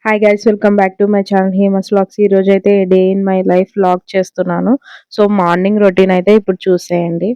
Hi guys, welcome back to my channel Hema's vlogs. ఈ రోజు అయితే day in my life vlog చేస్తున్నాను. So morning routine అయితే ఇప్పుడు చూసేయండి.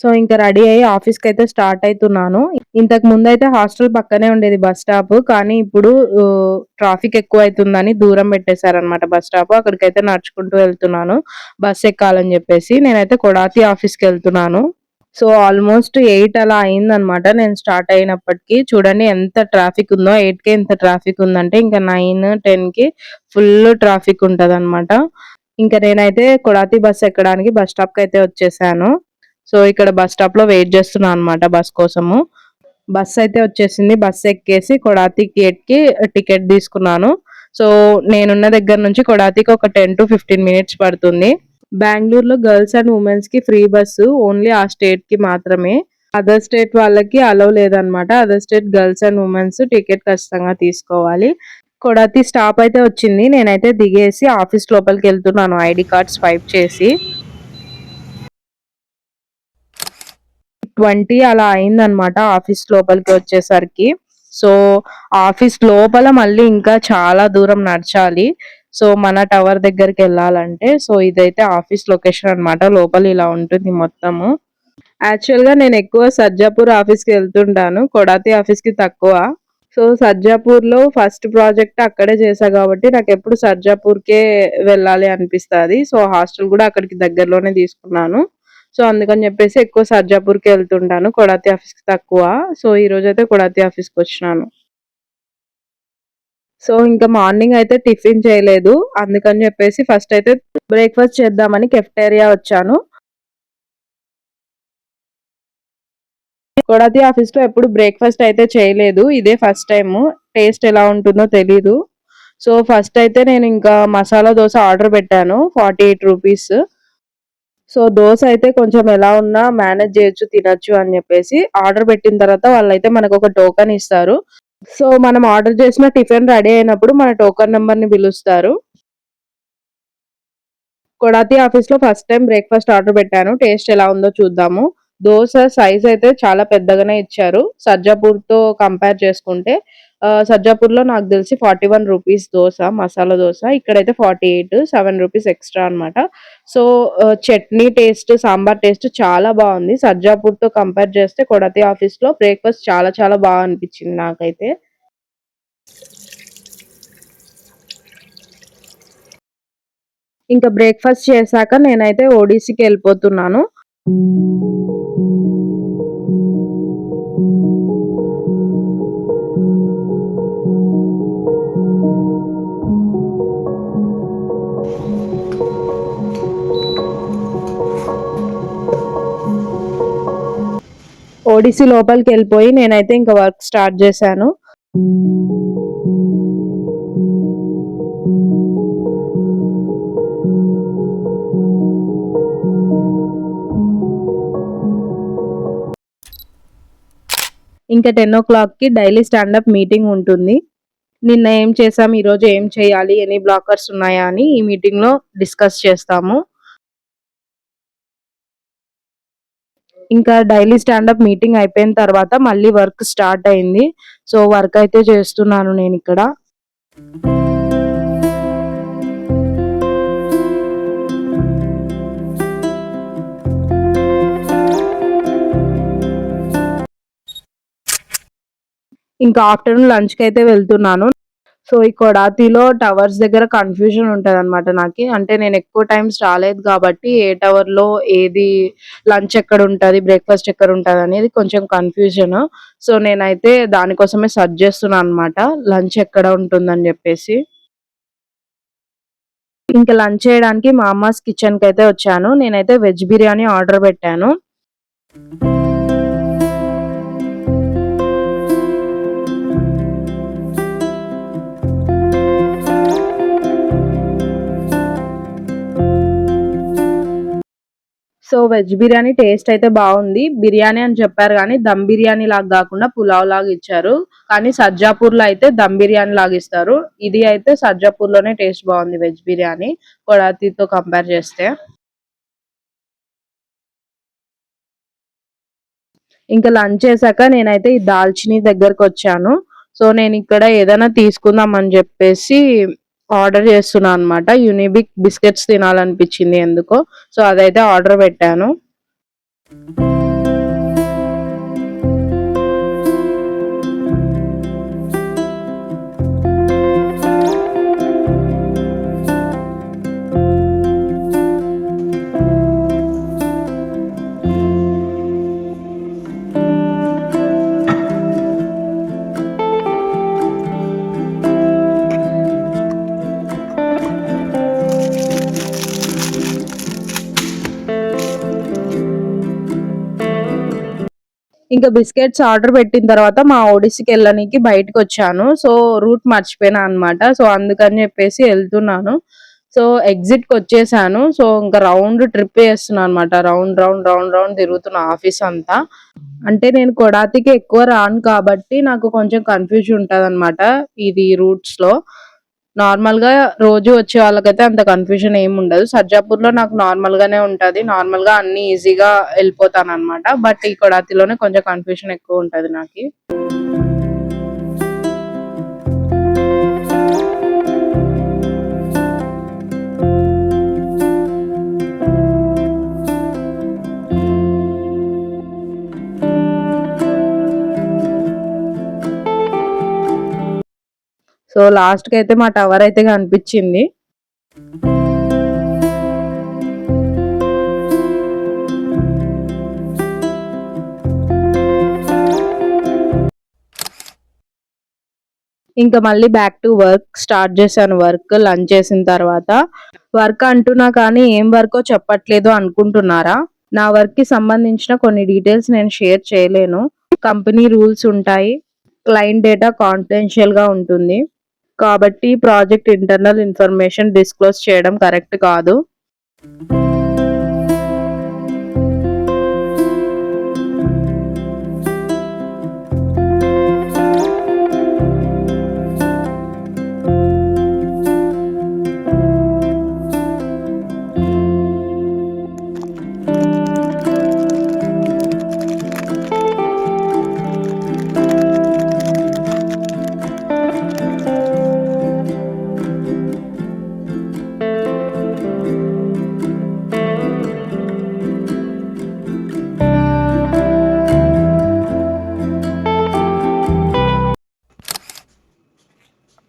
సో ఇంకా రెడీ అయ్యి ఆఫీస్కి అయితే స్టార్ట్ అవుతున్నాను. ఇంతకు ముందు అయితే హాస్టల్ పక్కనే ఉండేది బస్ స్టాప్, కానీ ఇప్పుడు ట్రాఫిక్ ఎక్కువ అవుతుందని దూరం పెట్టేశారనమాట బస్ స్టాప్. అక్కడికైతే నడుచుకుంటూ వెళ్తున్నాను బస్ ఎక్కాలని చెప్పేసి. నేనైతే కొడాతి ఆఫీస్కి వెళ్తున్నాను. సో ఆల్మోస్ట్ 8 అలా అయిందనమాట నేను స్టార్ట్ అయినప్పటికీ. చూడండి ఎంత ట్రాఫిక్ ఉందో. 8కే ఎంత ట్రాఫిక్ ఉందంటే ఇంకా 9, 10కి ఫుల్ ట్రాఫిక్ ఉంటదన్నమాట. ఇంకా నేనైతే కొడాతి బస్ ఎక్కడానికి బస్ స్టాప్ కి అయితే వచ్చేసాను. సో ఇక్కడ బస్ స్టాప్ లో వెయిట్ చేస్తున్నాను అనమాట బస్ కోసము. బస్ అయితే వచ్చేసింది. బస్ ఎక్కేసి కొడాతి గేట్ కి టికెట్ తీసుకున్నాను. సో నేనున్న దగ్గర నుంచి కొడాతికి ఒక 10 to 15 మినిట్స్ పడుతుంది. బెంగళూరులో గర్ల్స్ అండ్ ఉమెన్స్ కి ఫ్రీ బస్సు ఓన్లీ ఆ స్టేట్ కి మాత్రమే. అదర్ స్టేట్ వాళ్ళకి అలౌ లేదనమాట. Other state girls and women's ticket ఖచ్చితంగా తీసుకోవాలి. కొడాతి స్టాప్ అయితే వచ్చింది. నేనైతే దిగేసి ఆఫీస్ లోపలికి వెళ్తున్నాను ఐడి కార్డ్ స్వైప్ చేసి. 20 అలా అయిందనమాట ఆఫీస్ లోపలికి వచ్చేసరికి. సో ఆఫీస్ లోపల మళ్ళీ ఇంకా చాలా దూరం నడచాలి. సో మన టవర్ దగ్గరికి వెళ్ళాలంటే. సో ఇదైతే ఆఫీస్ లొకేషన్ అనమాట. లోపల ఇలా ఉంటుంది మొత్తము. యాక్చువల్ గా నేను ఎక్కువ సజ్జాపూర్ ఆఫీస్ కి వెళ్తుంటాను, కొడాతి ఆఫీస్ కి తక్కువ. సో సజ్జాపూర్ లో ఫస్ట్ ప్రాజెక్ట్ అక్కడే చేశా కాబట్టి నాకు ఎప్పుడు సజ్జాపూర్కే వెళ్ళాలి అనిపిస్తుంది. సో హాస్టల్ కూడా అక్కడికి దగ్గరలోనే తీసుకున్నాను. సో అందుకని చెప్పేసి ఎక్కువ సజ్జాపూర్కి వెళ్తుంటాను, కొడాతి ఆఫీస్ కి తక్కువ. సో ఈ రోజు అయితే కొడాతి ఆఫీస్ కి వచ్చినాను. సో ఇంకా మార్నింగ్ అయితే టిఫిన్ చేయలేదు, అందుకని చెప్పేసి ఫస్ట్ అయితే బ్రేక్ఫాస్ట్ చేద్దామని కెఫ్టేరియా వచ్చాను. కొడాతి ఆఫీస్ లో ఎప్పుడు బ్రేక్ఫాస్ట్ అయితే చేయలేదు, ఇదే ఫస్ట్ టైం. టేస్ట్ ఎలా ఉంటుందో తెలీదు. సో ఫస్ట్ అయితే నేను ఇంకా మసాలా దోశ ఆర్డర్ పెట్టాను, 48 రూపీస్. సో దోశ అయితే కొంచెం ఎలా ఉన్నా మేనేజ్ చేయొచ్చు, తినొచ్చు అని చెప్పేసి ఆర్డర్ పెట్టిన తర్వాత వాళ్ళైతే మనకు ఒక టోకెన్ ఇస్తారు. సో మనం ఆర్డర్ చేసిన టిఫిన్ రెడీ అయినప్పుడు మన టోకెన్ నెంబర్ ని పిలుస్తారు. కొడాతి ఆఫీస్ లో ఫస్ట్ టైం బ్రేక్ఫాస్ట్ ఆర్డర్ పెట్టాను. టేస్ట్ ఎలా ఉందో చూద్దాము. దోస సైజ్ అయితే చాలా పెద్దగానే ఇచ్చారు సజ్జాపూర్ తో కంపేర్ చేసుకుంటే. సజ్జాపూర్ లో నాకు తెలిసి 41 రూపీస్ దోస, మసాలా దోస. ఇక్కడైతే 48, 7 రూపీస్ ఎక్స్ట్రా అనమాట. So chutney taste, sambar taste చాలా బాగుంది. సజ్జాపూర్ తో కంపేర్ చేస్తే కొడాతి ఆఫీస్ లో బ్రేక్ఫాస్ట్ చాలా చాలా బాగా అనిపించింది నాకైతే. ఇంకా బ్రేక్ఫాస్ట్ చేశాక నేనైతే ఓడిసికి వెళ్ళిపోతున్నాను. ఓడిసి లోపలికి వెళ్ళిపోయి నేనైతే ఇంకా వర్క్ స్టార్ట్ చేశాను. ఇంకా 10:00కి డైలీ స్టాండప్ మీటింగ్ ఉంటుంది. నిన్న ఏం చేసాం, ఈరోజు ఏం చేయాలి, ఎన్ని బ్లాకర్స్ ఉన్నాయా అని ఈ మీటింగ్‌లో డిస్కస్ చేస్తాము. ఇంకా డైలీ స్టాండప్ మీటింగ్ అయిపోయిన తర్వాత మళ్ళీ వర్క్ స్టార్ట్ అయింది. సో, వర్క్ అయితే చేస్తున్నాను నేనిక్కడ. ఇంకా ఆఫ్టర్‌నూన్ లంచ్‌కైతే వెళ్తున్నాను. సో, ఈ కొడాతిలో టవర్స్ దగ్గర కన్‌ఫ్యూజన్ ఉంటదనమాట నాకి. అంటే నేనెక్కువ టైమ్స్ రాలేదు కాబట్టి, ఏ టవర్‌లో ఏది లంచ్ ఎక్కడుంటది, బ్రేక్‌ఫాస్ట్ ఎక్కడుంటదనేది కొంచెం కన్‌ఫ్యూజను. సో, నేనైతే దానికోసమే సెర్చ్ జేస్తున్నా అనమాట. లంచ్ ఎక్కడ ఉంటుందని జెప్పేసి. ఇంక లంచ్ చేయడానికి మా అమ్మాస్ కిచెన్‌కైతే వచ్చాను. నేనైతే వెజ్ బిర్యానీ ఆర్డర్ పెట్టాను. సో, వెజ్ బిర్యానీ టేస్ట్ అయితే బావుంది. బిర్యానీ అని చెప్పారు గానీ, దమ్ బిర్యానీ లాగా గాకుండా పులావ్ లాగా ఇచ్చారు. కానీ సజ్జాపూర్‌లో అయితే దమ్ బిర్యానీ లాగా ఇస్తారు. ఇది అయితే సజ్జాపూర్‌లోనే టేస్ట్ బావుంది వెజ్ బిర్యానీ కొడాతితో కంపేర్ చేస్తే. ఇంకా లంచ్ చేశాక నేనైతే ఈ దాల్చిని దగ్గరకొచ్చాను. సో, నేనిక్కడ ఏదైనా తీసుకుందాం అని జెప్పేసి ఆర్డర్ చేస్తున్నా అనమాట. యూనిబిక్ బిస్కెట్స్ తినాలనిపించింది ఎందుకో. సో, అదైతే ఆర్డర్ పెట్టాను. ఇంకా బిస్కెట్స్ ఆర్డర్ పెట్టిన తర్వాత మా ఒడిస్సీకెళ్ళనీకి బయటకొచ్చాను. సో, రూట్ మర్చిపోయినా అనమాట. సో, అందుకని జెప్పేసి ఎళ్తున్నాను. సో, ఎగ్జిట్‌కొచ్చేసాను. సో, ఇంక రౌండ్ ట్రిప్ ఏస్తున్నా అనమాట. రౌండ్, రౌండ్, రౌండ్, రౌండ్ తిరుగుతున్నా ఆఫీసంతా. అంటే నేను కొడాతికి ఎక్కువ రాను కాబట్టి నాకు కొంచెం కన్‌ఫ్యూజ్ ఉంటదనమాట ఇది రూట్స్‌లో. నార్మల్‌గా రోజు వచ్చే వాళ్ళకైతే అంత కన్‌ఫ్యూజన్ ఏముండదు. సజ్జాపూర్‌లో నాకు నార్మల్‌గానే ఉంటది. నార్మల్‌గా అన్నీ ఈజీగా ఎళ్ళిపోతాననమాట. బట్ ఈ కొడాతిలోనే కొంచెం కన్‌ఫ్యూజన్ ఎక్కువుంటది నాకి. సో, లాస్ట్‌కైతే మా టవరయితే కనిపిచ్చింది. ఇంక మళ్ళీ బ్యాక్ టు వర్క్ స్టార్ట్ చేశాను వర్క్ లంచ్ చేసిన తర్వాత. వర్క్ అంటున్నా కానీ ఏం వర్కో చెప్పట్లేదు అనుకుంటున్నారా? నా వర్క్‌కి సంబంధించిన కొన్ని డీటెయిల్స్ నేను షేర్ చేయలేను. కంపెనీ రూల్స్ ఉంటాయి. క్లయింట్ డేటా కాన్ఫిడెన్షియల్‌గా ఉంటుంది. కాబట్టి ప్రాజెక్ట్ ఇంటర్నల్ ఇన్ఫర్మేషన్ డిస్క్లోజ్ చేయడం కరెక్ట్ కాదు.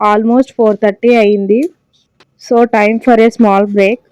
ఆల్మోస్ట్ 4:30 అయింది. So, time for a small break.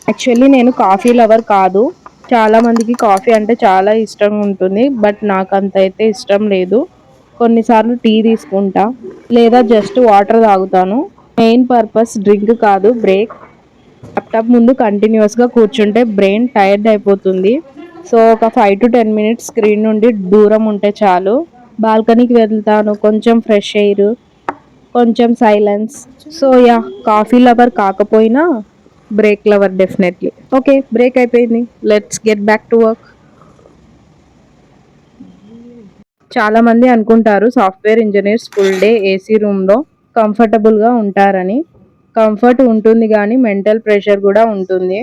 Actually నేను కాఫీ లవర్ కాదు. చాలా మందికి కాఫీ అంటే చాలా ఇష్టం ఉంటుంది. బట్ నాకు అంత అయితే ఇష్టం లేదు. కొన్నిసార్లు టీ తీసుకుంటా లేదా జస్ట్ వాటర్ తాగుతాను. మెయిన్ పర్పస్ డ్రింక్ కాదు, బ్రేక్. ల్యాప్టాప్ ముందు కంటిన్యూస్గా కూర్చుంటే బ్రెయిన్ టైర్డ్ అయిపోతుంది. సో ఒక 5 to 10 minutes స్క్రీన్ నుండి దూరం ఉంటే చాలు. బాల్కనీకి వెళ్తాను, కొంచెం ఫ్రెష్ ఎయిర్, కొంచెం silence. So yeah, coffee lover కాకపోయినా break lover definitely. Okay, break అయిపోయింది, let's get back to work. చాలా మంది అనుకుంటారు software engineers full day AC రూమ్లో కంఫర్టబుల్గా ఉంటారని. కంఫర్ట్ ఉంటుంది కానీ మెంటల్ ప్రెషర్ కూడా ఉంటుంది.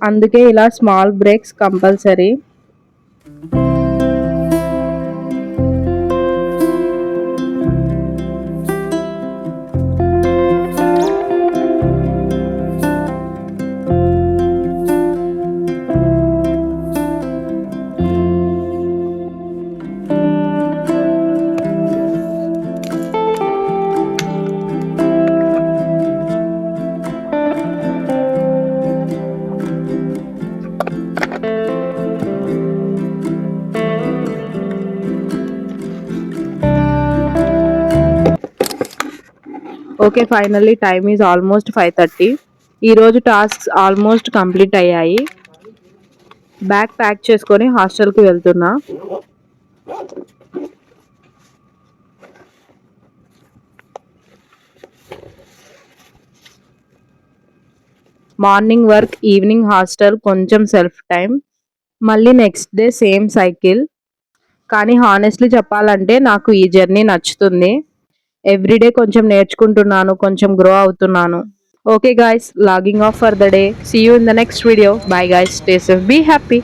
అందుకే ఇలా small breaks compulsory. Okay, finally time is almost 5:30. ఈరోజు టాస్క్స్ ఆల్మోస్ట్ కంప్లీట్ అయ్యాయి. బ్యాగ్ ప్యాక్ చేసుకొని హాస్టల్కి వెళ్తున్నా. మార్నింగ్ వర్క్, ఈవినింగ్ హాస్టల్, కొంచెం సెల్ఫ్ టైం, మళ్ళీ నెక్స్ట్ డే సేమ్ సైకిల్. కానీ హానెస్ట్లీ చెప్పాలంటే నాకు ఈ జర్నీ నచ్చుతుంది. ఎవ్రీడే కొంచెం నేర్చుకుంటున్నాను, కొంచెం గ్రో అవుతున్నాను. Okay guys, logging off for the day. See you in the next video. Bye guys, stay safe, be happy.